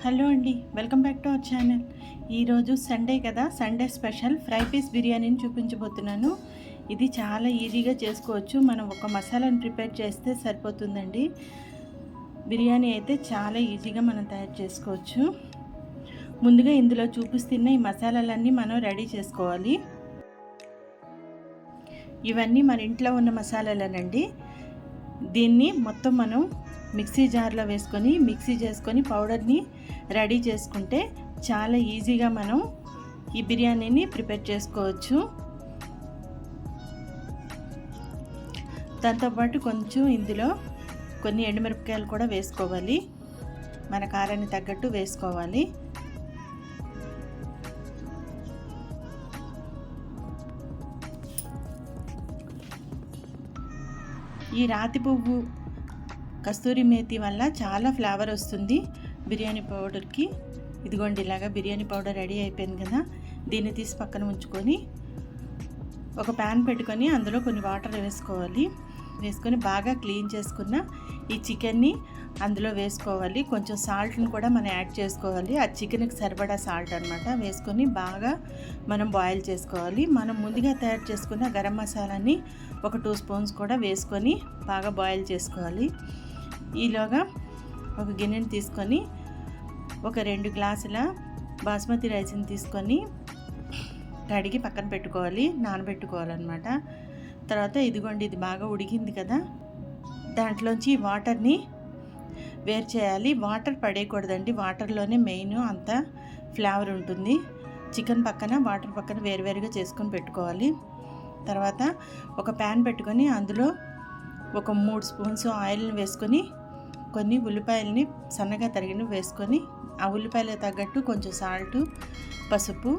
Hello అండి, welcome back to our channel. ఈరోజు Sunday కదా, సండే స్పెషల్ ఫ్రై పీస్ బిర్యానీని చూపించబోతున్నాను. ఇది చాలా ఈజీగా చేసుకోవచ్చు. మనం ఒక మసాలాను ప్రిపేర్ చేస్తే సరిపోతుందండి. బిర్యానీ అయితే చాలా ఈజీగా మనం తయారు చేసుకోవచ్చు. ముందుగా ఇందులో చూపిస్తున్న ఈ మసాలాలన్నీ మనం రెడీ చేసుకోవాలి. ఇవన్నీ మన ఇంట్లో ఉన్న మసాలాలనండి. దీన్ని మొత్తం మనం మిక్సీ జార్లో వేసుకొని మిక్సీ చేసుకొని పౌడర్ని రెడీ చేసుకుంటే చాలా ఈజీగా మనం ఈ బిర్యానీని ప్రిపేర్ చేసుకోవచ్చు. దాంతోపాటు కొంచెం ఇందులో కొన్ని ఎండుమిరపకాయలు కూడా వేసుకోవాలి. మన కారాన్ని తగ్గట్టు వేసుకోవాలి. ఈ రాతి పువ్వు కస్తూరి మేతి వల్ల చాలా ఫ్లేవర్ వస్తుంది బిర్యానీ పౌడర్కి. ఇదిగోండి, ఇలాగా బిర్యానీ పౌడర్ రెడీ అయిపోయింది కదా. దీన్ని తీసి పక్కన ఉంచుకొని ఒక ప్యాన్ పెట్టుకొని అందులో కొన్ని వాటర్ వేసుకొని బాగా క్లీన్ చేసుకున్న ఈ చికెన్ని అందులో వేసుకోవాలి. కొంచెం సాల్ట్ని కూడా మనం యాడ్ చేసుకోవాలి. ఆ చికెన్కి సరిపడా సాల్ట్ అనమాట వేసుకొని బాగా మనం బాయిల్ చేసుకోవాలి. మనం ముందుగా తయారు చేసుకున్న గరం మసాలాని ఒక 2 స్పూన్స్ కూడా వేసుకొని బాగా బాయిల్ చేసుకోవాలి. ఈలోగా ఒక గిన్నెని తీసుకొని ఒక 2 గ్లాసుల బాస్మతి రైస్ని తీసుకొని కడిగి పక్కన పెట్టుకోవాలి, నానబెట్టుకోవాలన్నమాట. తర్వాత ఇదిగోండి, ఇది బాగా ఉడికింది కదా, దాంట్లోంచి వాటర్ని వేరు చేయాలి. వాటర్ పడేయకూడదండి, వాటర్లోనే మెయిన్ అంత ఫ్లేవర్ ఉంటుంది. చికెన్ పక్కన వాటర్ పక్కన వేరువేరుగా చేసుకొని పెట్టుకోవాలి. తర్వాత ఒక ప్యాన్ పెట్టుకొని అందులో ఒక 3 స్పూన్స్ ఆయిల్ని వేసుకొని కొన్ని ఉల్లిపాయలని సన్నగా తరిగిన వేసుకొని ఆ ఉల్లిపాయలకు తగ్గట్టు కొంచెం సాల్ట్, పసుపు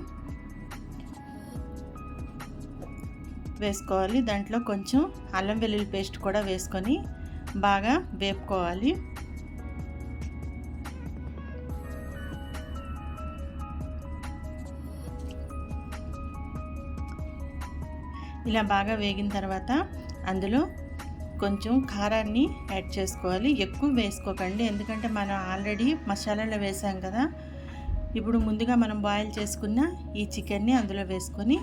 వేసుకోవాలి. దాంట్లో కొంచెం అల్లం వెల్లుల్లి పేస్ట్ కూడా వేసుకొని బాగా వేపుకోవాలి. ఇలా బాగా వేగిన తర్వాత అందులో కొంచెం కారాన్ని యాడ్ చేసుకోవాలి. ఎక్కువ వేసుకోకండి, ఎందుకంటే మనం ఆల్రెడీ మసాలాలో వేసాం కదా. ఇప్పుడు ముందుగా మనం బాయిల్ చేసుకున్న ఈ చికెన్ని అందులో వేసుకొని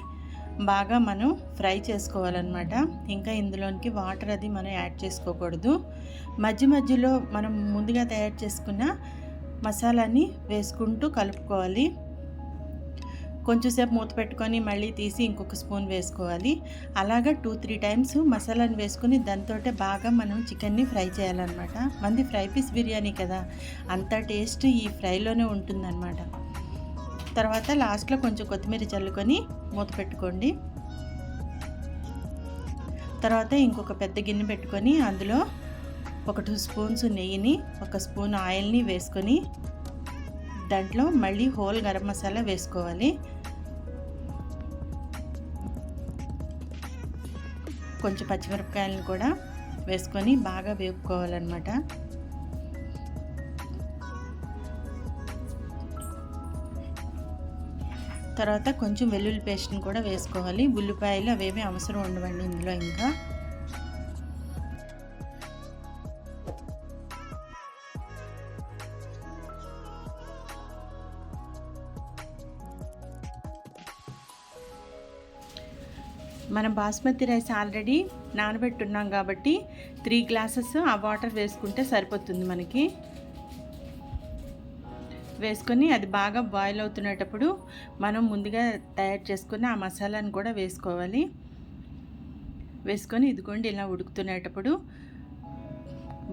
బాగా మనం ఫ్రై చేసుకోవాలన్నమాట. ఇంకా ఇందులోనికి వాటర్ అది మనం యాడ్ చేసుకోకూడదు. మధ్యలో మనం ముందుగా తయారు చేసుకున్న మసాలాని వేసుకుంటూ కలుపుకోవాలి. కొంచెంసేపు మూత పెట్టుకొని మళ్ళీ తీసి ఇంకొక స్పూన్ వేసుకోవాలి. అలాగా 2-3 టైమ్స్ మసాలాని వేసుకొని దాంతో బాగా మనం చికెన్ని ఫ్రై చేయాలన్నమాట. మంది ఫ్రై పీస్ బిర్యానీ కదా, అంత టేస్ట్ ఈ ఫ్రైలోనే ఉంటుందన్నమాట. తర్వాత లాస్ట్లో కొంచెం కొత్తిమీర చల్లుకొని మూత పెట్టుకోండి. తర్వాత ఇంకొక పెద్ద గిన్నె పెట్టుకొని అందులో ఒక 2 స్పూన్స్ నెయ్యిని, 1 స్పూన్ ఆయిల్ని వేసుకొని దాంట్లో మళ్ళీ హోల్ గరం మసాలా వేసుకోవాలి. కొంచెం పచ్చిమిరపకాయలను కూడా వేసుకొని బాగా వేపుకోవాలన్నమాట. తర్వాత కొంచెం వెల్లుల్లి పేస్ట్ని కూడా వేసుకోవాలి. ఉల్లిపాయలు అవేమీ అవసరం ఉండవండి ఇందులో. ఇంకా మనం బాస్మతి రైస్ ఆల్రెడీ నానబెట్టున్నాం కాబట్టి 3 గ్లాసెస్ ఆ వాటర్ వేసుకుంటే సరిపోతుంది మనకి. వేసుకొని అది బాగా బాయిల్ అవుతున్నప్పుడు మనం ముందుగా తయారు చేసుకున్న ఆ మసాలాను కూడా వేసుకోవాలి. వేసుకొని ఇదిగోండి, ఇలా ఉడుకుతున్నప్పుడు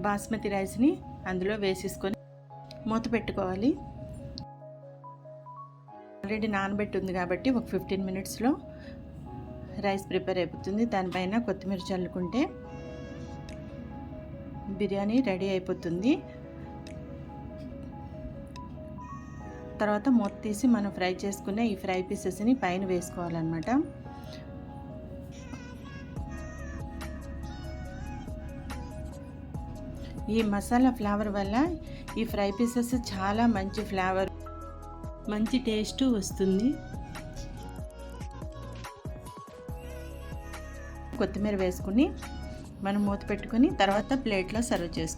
బాస్మతి రైస్ని అందులో వేసేసుకొని మూత పెట్టుకోవాలి. ఆల్రెడీ నానబెట్టుంది కాబట్టి ఒక 15 మినిట్స్లో రైస్ ప్రిపేర్ అయిపోతుంది. దానిపైన కొత్తిమీర చల్లుకుంటే బిర్యానీ రెడీ అయిపోతుంది. తర్వాత మూత తీసి మనం ఫ్రై చేసుకున్న ఈ ఫ్రై పీసెస్ని పైన వేసుకోవాలన్నమాట. ఈ మసాలా ఫ్లేవర్ వల్ల ఈ ఫ్రై పీసెస్ చాలా మంచి ఫ్లేవర్, మంచి టేస్ట్ వస్తుంది. కొత్తిమీర వేసుకుని మనం మూత పెట్టుకొని తర్వాత ప్లేట్లో సర్వ్ చేసుకోవాలి.